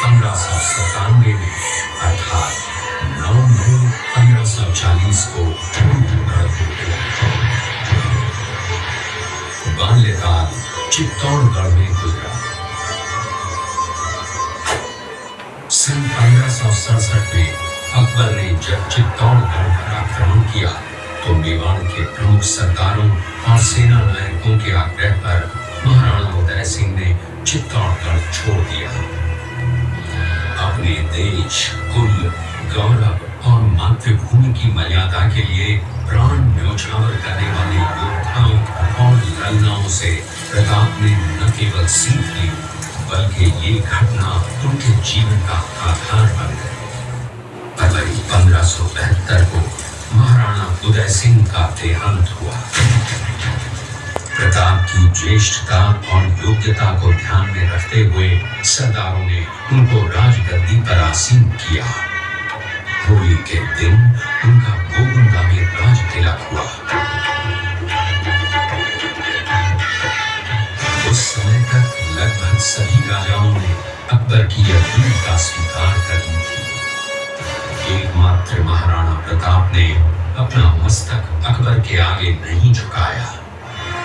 1597 में अर्थात 9 मई 1540 को बाल्यकाल चित्तौड़गढ़ में गुजरा। सन 1567 में अकबर ने जब चित्तौड़गढ़ पर आक्रमण किया तो मेवाड़ के प्रमुख सरदारों और सेना नायकों के आग्रह पर महाराणा उदय सिंह ने चित्तौड़गढ़ छोड़ दिया। अपने देश, कुल, गौरव और मातृभूमि की मर्यादा के लिए प्राण न्योछावर करने वाले योद्धाओं और लड़नाओं से प्रताप ने न केवल सीख ली बल्कि ये घटना उनके जीवन का आधार बन गई। फरवरी 1572 को महाराणा उदय सिंह का देहांत हुआ। प्रताप की ज्येष्ठता और योग्यता को ध्यान में रखते हुए सरदारों ने उनको राजगद्दी पर आसीन किया। होली के दिन उनका गोगुंदा में राज तिलक हुआ। उस समय तक लगभग सभी राजाओं ने अकबर की यह वीरता स्वीकार कर ली थी। एकमात्र महाराणा प्रताप ने अपना मस्तक अकबर के आगे नहीं झुकाया।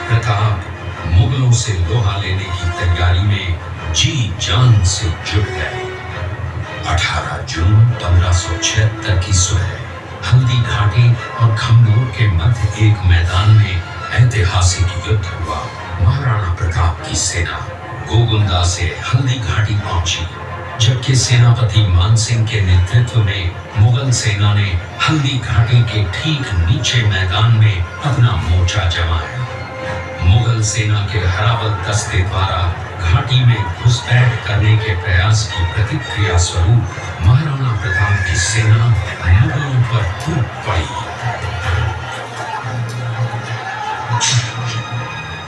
प्रताप मुगलों से लोहा लेने की तैयारी में जी जान से जुट गए। 18 जून 1576 की सुबह हल्दी घाटी और खमनोर के मध्य एक मैदान में ऐतिहासिक युद्ध हुआ। महाराणा प्रताप की सेना गोगुंदा से हल्दी घाटी पहुंची, जबकि सेनापति मानसिंह के नेतृत्व में मुगल सेना ने हल्दी घाटी के ठीक नीचे मैदान में अपना मोर्चा जमाया। मुगल सेना के हरावल दस्ते द्वारा घाटी में घुसपैठ करने के प्रयास की प्रतिक्रिया स्वरूप महाराणा प्रताप की सेना मुगलों पर टूट पड़ी।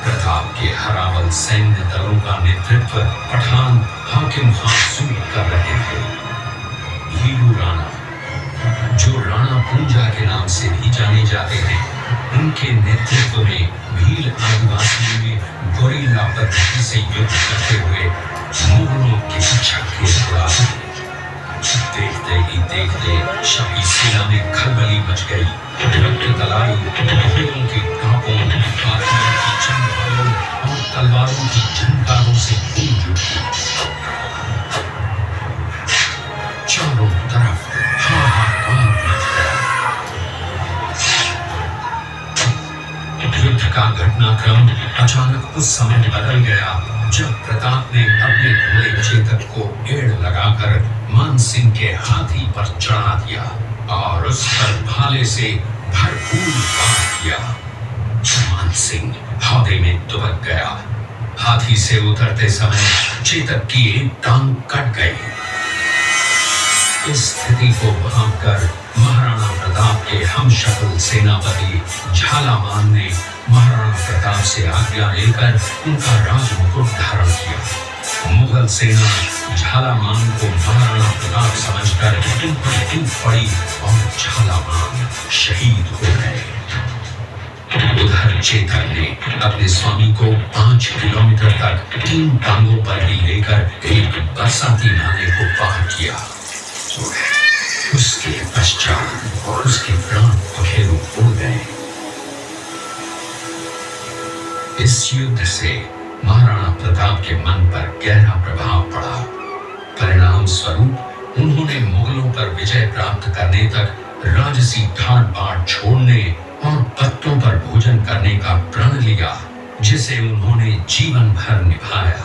प्रताप के हरावल सैन्य दलों का नेतृत्व पठान हाकिम खान सूर कर रहे थे। भीलू राणा, जो राणा पूंजा के नाम से भी जाने जाते हैं, उनके नेतृत्व में भील आदिवासियों ने गोरिल्ला पद्धति से युद्ध करते हुए मुगलों के छक्के छुड़ा दिए। देखते ही देखते शाही सेना में खलबली मच गई। रक्त तलाई, घोड़ों के टापों, हाथियों की चंगारों और तलवारों की झंकारों से गूंज उठी। चारों तरफ हाहाकार मच गया। युद्ध का घटनाक्रम अचानक उस समय बदल गया जब प्रताप ने अपने घोड़े चेतक को एड़ लगाकर मानसिंह के हाथी पर चढ़ा दिया और उस पर भाले से भरपूर वार किया। मानसिंह हौदे में दुबक गया। हाथी से उतरते समय चेतक की एक टांग कट गई। इस स्थिति को भांपकर महाराणा प्रताप के हमशक्ल सेनापति झालामान ने महाराणा प्रताप से आज्ञा लेकर उनका राजमुकुट धारण किया। मुगल सेना झालामान को महाराणा प्रताप समझकर उन पर टूट पड़ी और झालामान शहीद हो गए। उधर चेतक ने अपने स्वामी को 5 किलोमीटर तक 3 टांगों पर ही लेकर एक बरसाती नाले को पार किया। उसके पश्चात उसके प्राण पखेरु उड़ गए। इस युद्ध से महाराणा प्रताप के मन पर गहरा प्रभाव पड़ा। परिणाम स्वरूप उन्होंने मुगलों पर विजय प्राप्त करने तक राजसी ठाट बाट छोड़ने और पत्तों पर भोजन करने का प्रण लिया, जिसे उन्होंने जीवन भर निभाया।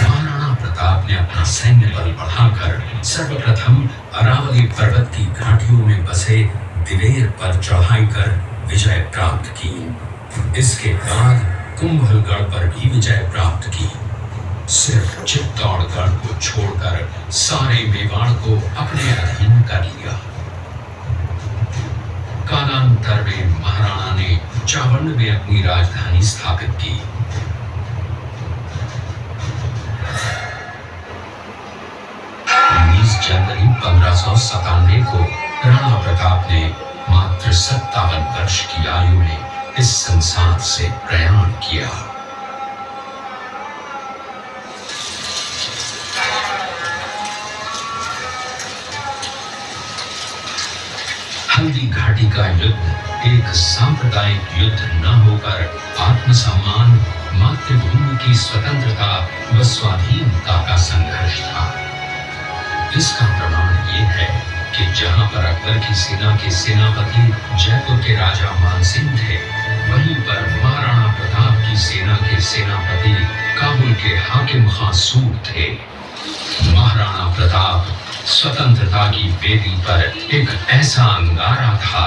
महाराणा प्रताप ने अपना सैन्य बल बढ़ाकर सर्वप्रथम अरावली पर्वत की घाटियों में बसे दिवेर पर चढ़ाई कर विजय प्राप्त की। इसके बाद कुंभलगढ़ पर भी विजय प्राप्त की। सिर्फ चित्तौड़गढ़ को छोड़कर सारे मेवाड़ को अपने अधीन कर लिया। कालांतर में महाराणा ने चावंड में अपनी राजधानी स्थापित की। 19 जनवरी 1597 को राणा प्रताप ने मात्र 57 वर्ष की आयु में इस संसार से प्रयाण किया। हल्दी घाटी का युद्ध एक सांप्रदायिक युद्ध न होकर आत्मसम्मान, मातृभूमि की स्वतंत्रता व स्वाधीनता का संघर्ष था। इसका प्रमाण ये है कि जहां पर अकबर की सेना के सेनापति जयपुर के राजा मानसिंह थे, वहीं पर महाराणा प्रताप की सेना के सेनापति काबुल के हाकिम खां सूर थे। महाराणा प्रताप स्वतंत्रता की वेदी पर एक ऐसा अंगारा था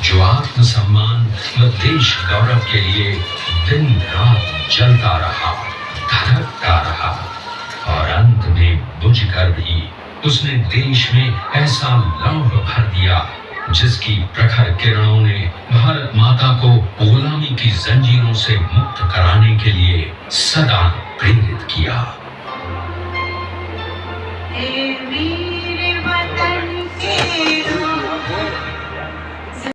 जो आत्मसम्मान व देश गौरव के लिए दिन रात जलता रहा, धड़कता रहा और अंत में बुझकर भी उसने देश में ऐसा लौह भर दिया जिसकी प्रखर किरणों ने भारत माता को गुलामी की जंजीरों से मुक्त कराने के लिए सदा प्रेरित किया।